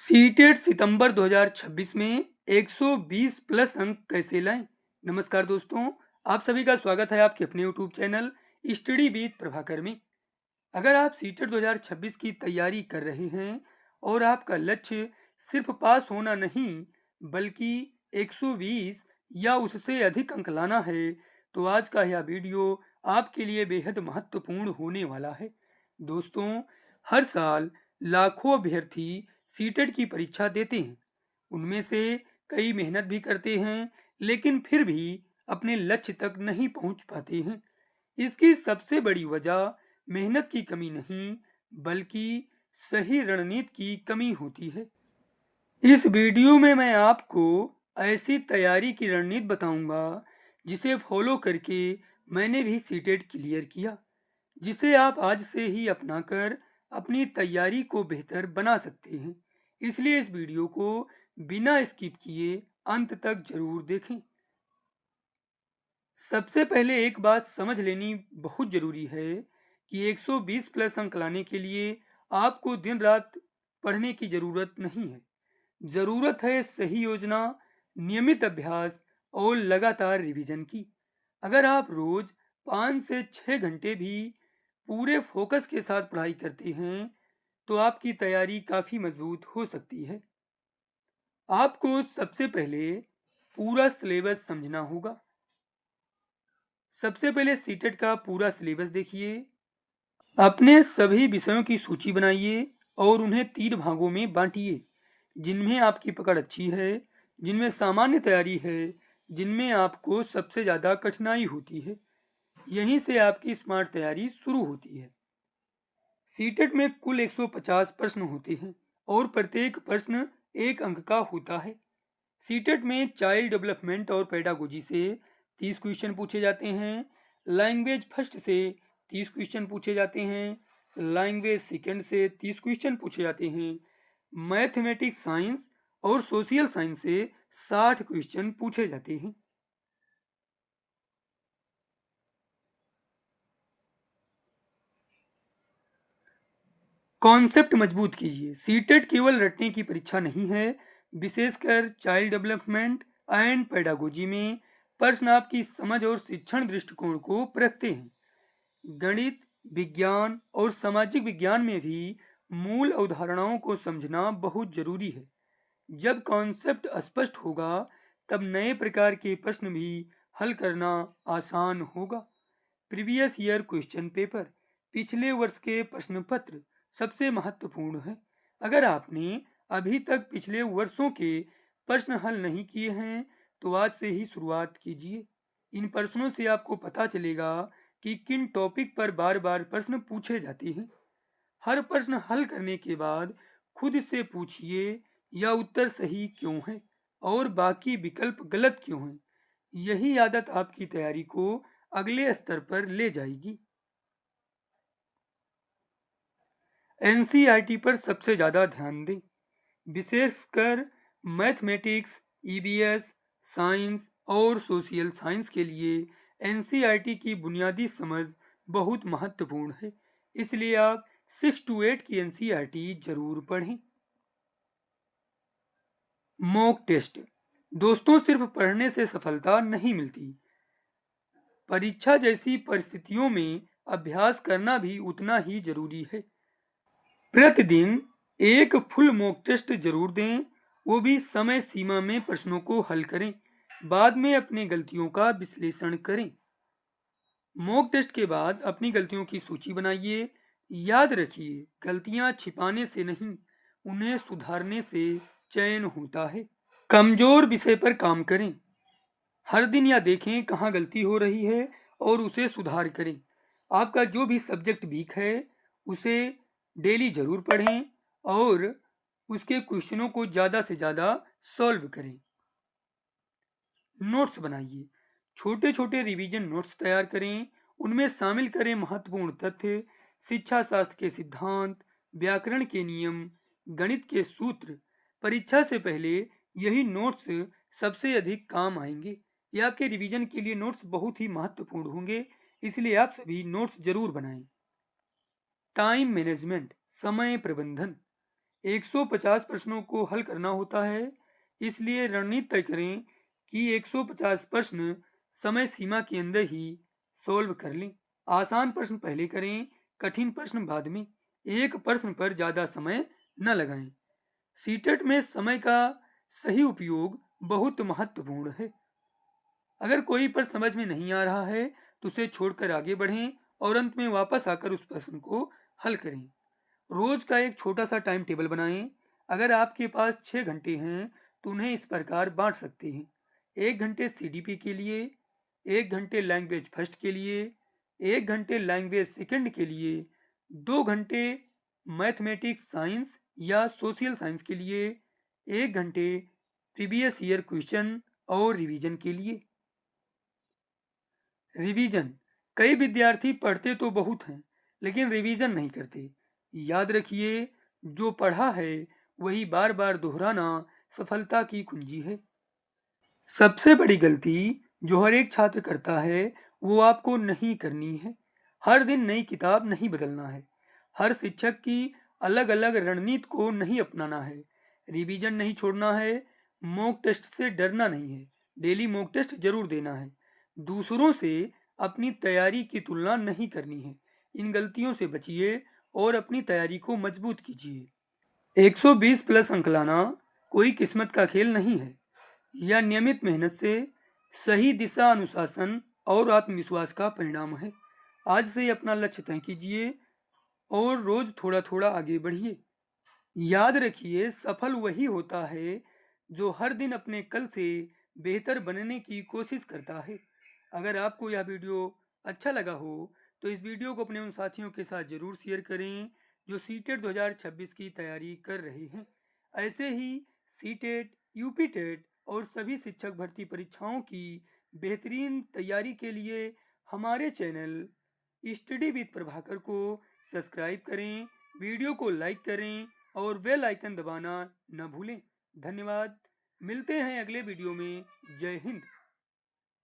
CTET सितंबर 2026 में 120 plus अंक कैसे लाएं। नमस्कार दोस्तों, आप सभी का स्वागत है आपके अपने YouTube channel study with Prabhakar में। अगर आप सीटेट 2026 की तैयारी कर रहे हैं और आपका लक्ष्य सिर्फ पास होना नहीं बल्कि 120 या उससे अधिक अंक लाना है, तो आज का यह वीडियो आपके लिए बेहद महत्वपूर्ण होने वाला है। दोस्तों, हर साल लाखों अभ्यर्थी सीटेट की परीक्षा देते हैं। उनमें से कई मेहनत भी करते हैं, लेकिन फिर भी अपने लक्ष्य तक नहीं पहुंच पाते हैं। इसकी सबसे बड़ी वजह मेहनत की कमी नहीं बल्कि सही रणनीति की कमी होती है। इस वीडियो में मैं आपको ऐसी तैयारी की रणनीति बताऊंगा जिसे फॉलो करके मैंने भी सीटेट क्लियर किया, जिसे आप आज से ही अपनाकर अपनी तैयारी को बेहतर बना सकते हैं। इसलिए इस वीडियो को बिना स्किप किए अंत तक जरूर देखें। सबसे पहले एक बात समझ लेनी बहुत जरूरी है कि 120 प्लस अंक लाने के लिए आपको दिन रात पढ़ने की जरूरत नहीं है। जरूरत है सही योजना, नियमित अभ्यास और लगातार रिवीजन की। अगर आप रोज 5 से 6 घंटे भी पूरे फोकस के साथ पढ़ाई करते हैं तो आपकी तैयारी काफी मजबूत हो सकती है। आपको सबसे पहले पूरा सिलेबस समझना होगा। सबसे पहले सीटेट का पूरा सिलेबस देखिए। अपने सभी विषयों की सूची बनाइए और उन्हें 3 भागों में बांटिए, जिनमें आपकी पकड़ अच्छी है, जिनमें सामान्य तैयारी है, जिनमें आपको सबसे ज़्यादा कठिनाई होती है। यहीं से आपकी स्मार्ट तैयारी शुरू होती है। सीटेट में कुल 150 प्रश्न होते हैं और प्रत्येक प्रश्न 1 अंक का होता है। सीटेट में चाइल्ड डेवलपमेंट और पेडागोजी से 30 क्वेश्चन पूछे जाते हैं। लैंग्वेज फर्स्ट से 30 क्वेश्चन पूछे जाते हैं। लैंग्वेज सेकंड से 30 क्वेश्चन पूछे जाते हैं। मैथमेटिक्स साइंस और सोशल साइंस से 60 क्वेश्चन पूछे जाते हैं। कॉन्सेप्ट मजबूत कीजिए। सीटेट केवल रटने की परीक्षा नहीं है। विशेषकर चाइल्ड डेवलपमेंट एंड पेडागोजी में प्रश्न आपकी समझ और शिक्षण दृष्टिकोण को परखते हैं। गणित, विज्ञान और सामाजिक विज्ञान में भी मूल अवधारणाओं को समझना बहुत जरूरी है। जब कॉन्सेप्ट स्पष्ट होगा तब नए प्रकार के प्रश्न भी हल करना आसान होगा। प्रीवियस ईयर क्वेश्चन पेपर, पिछले वर्ष के प्रश्न पत्र सबसे महत्वपूर्ण है। अगर आपने अभी तक पिछले वर्षों के प्रश्न हल नहीं किए हैं तो आज से ही शुरुआत कीजिए। इन प्रश्नों से आपको पता चलेगा कि किन टॉपिक पर बार बार प्रश्न पूछे जाते हैं। हर प्रश्न हल करने के बाद खुद से पूछिए यह उत्तर सही क्यों है और बाकी विकल्प गलत क्यों हैं। यही आदत आपकी तैयारी को अगले स्तर पर ले जाएगी। एनसीईआरटी पर सबसे ज़्यादा ध्यान दें, विशेषकर मैथमेटिक्स, ईवीएस, साइंस और सोशल साइंस के लिए एनसीईआरटी की बुनियादी समझ बहुत महत्वपूर्ण है। इसलिए आप 6 to 8 की एनसीईआरटी जरूर पढ़ें। मॉक टेस्ट, दोस्तों, सिर्फ पढ़ने से सफलता नहीं मिलती। परीक्षा जैसी परिस्थितियों में अभ्यास करना भी उतना ही जरूरी है। प्रतिदिन एक फुल मॉक टेस्ट जरूर दें, वो भी समय सीमा में प्रश्नों को हल करें। बाद में अपनी गलतियों का विश्लेषण करें। मॉक टेस्ट के बाद अपनी गलतियों की सूची बनाइए। याद रखिए, गलतियां छिपाने से नहीं, उन्हें सुधारने से चयन होता है। कमजोर विषय पर काम करें। हर दिन या देखें कहाँ गलती हो रही है और उसे सुधार करें। आपका जो भी सब्जेक्ट वीक है उसे डेली जरूर पढ़ें और उसके क्वेश्चनों को ज़्यादा से ज़्यादा सॉल्व करें। नोट्स बनाइए। छोटे छोटे रिवीजन नोट्स तैयार करें। उनमें शामिल करें महत्वपूर्ण तथ्य, शिक्षा शास्त्र के सिद्धांत, व्याकरण के नियम, गणित के सूत्र। परीक्षा से पहले यही नोट्स सबसे अधिक काम आएंगे। ये आपके रिवीजन के लिए नोट्स बहुत ही महत्वपूर्ण होंगे, इसलिए आप सभी नोट्स जरूर बनाएं। टाइम मैनेजमेंट, समय प्रबंधन, 150 प्रश्नों को हल करना होता है, इसलिए रणनीति तय करें कि 150 प्रश्न समय सीमा के अंदर ही सॉल्व कर लें। आसान प्रश्न पहले करें, कठिन प्रश्न बाद में। एक प्रश्न पर ज़्यादा समय न लगाएं। सीटेट में समय का सही उपयोग बहुत महत्वपूर्ण है। अगर कोई प्रश्न समझ में नहीं आ रहा है तो उसे छोड़कर आगे बढ़ें और अंत में वापस आकर उस प्रश्न को हल करें। रोज का एक छोटा सा टाइम टेबल बनाएं। अगर आपके पास 6 घंटे हैं तो उन्हें इस प्रकार बांट सकते हैं: 1 घंटे सीडीपी के लिए, 1 घंटे लैंग्वेज फर्स्ट के लिए, 1 घंटे लैंग्वेज सेकंड के लिए, 2 घंटे मैथमेटिक्स साइंस या सोशल साइंस के लिए, 1 घंटे प्रीवियस ईयर क्वेश्चन और रिवीजन के लिए। रिवीजन: कई विद्यार्थी पढ़ते तो बहुत हैं लेकिन रिवीजन नहीं करते। याद रखिए, जो पढ़ा है वही बार बार दोहराना सफलता की कुंजी है। सबसे बड़ी गलती जो हर एक छात्र करता है वो आपको नहीं करनी है। हर दिन नई किताब नहीं बदलना है। हर शिक्षक की अलग अलग रणनीति को नहीं अपनाना है। रिवीजन नहीं छोड़ना है। मॉक टेस्ट से डरना नहीं है। डेली मॉक टेस्ट जरूर देना है। दूसरों से अपनी तैयारी की तुलना नहीं करनी है। इन गलतियों से बचिए और अपनी तैयारी को मजबूत कीजिए। 120 प्लस अंक लाना कोई किस्मत का खेल नहीं है। यह नियमित मेहनत से, सही दिशा, अनुशासन और आत्मविश्वास का परिणाम है। आज से ही अपना लक्ष्य तय कीजिए और रोज थोड़ा थोड़ा आगे बढ़िए। याद रखिए, सफल वही होता है जो हर दिन अपने कल से बेहतर बनने की कोशिश करता है। अगर आपको यह वीडियो अच्छा लगा हो तो इस वीडियो को अपने उन साथियों के साथ जरूर शेयर करें जो सीटेट 2026 की तैयारी कर रहे हैं। ऐसे ही सीटेट, यूपी टेट और सभी शिक्षक भर्ती परीक्षाओं की बेहतरीन तैयारी के लिए हमारे चैनल स्टडी विद प्रभाकर को सब्सक्राइब करें, वीडियो को लाइक करें और बेल आइकन दबाना न भूलें। धन्यवाद। मिलते हैं अगले वीडियो में। जय हिंद।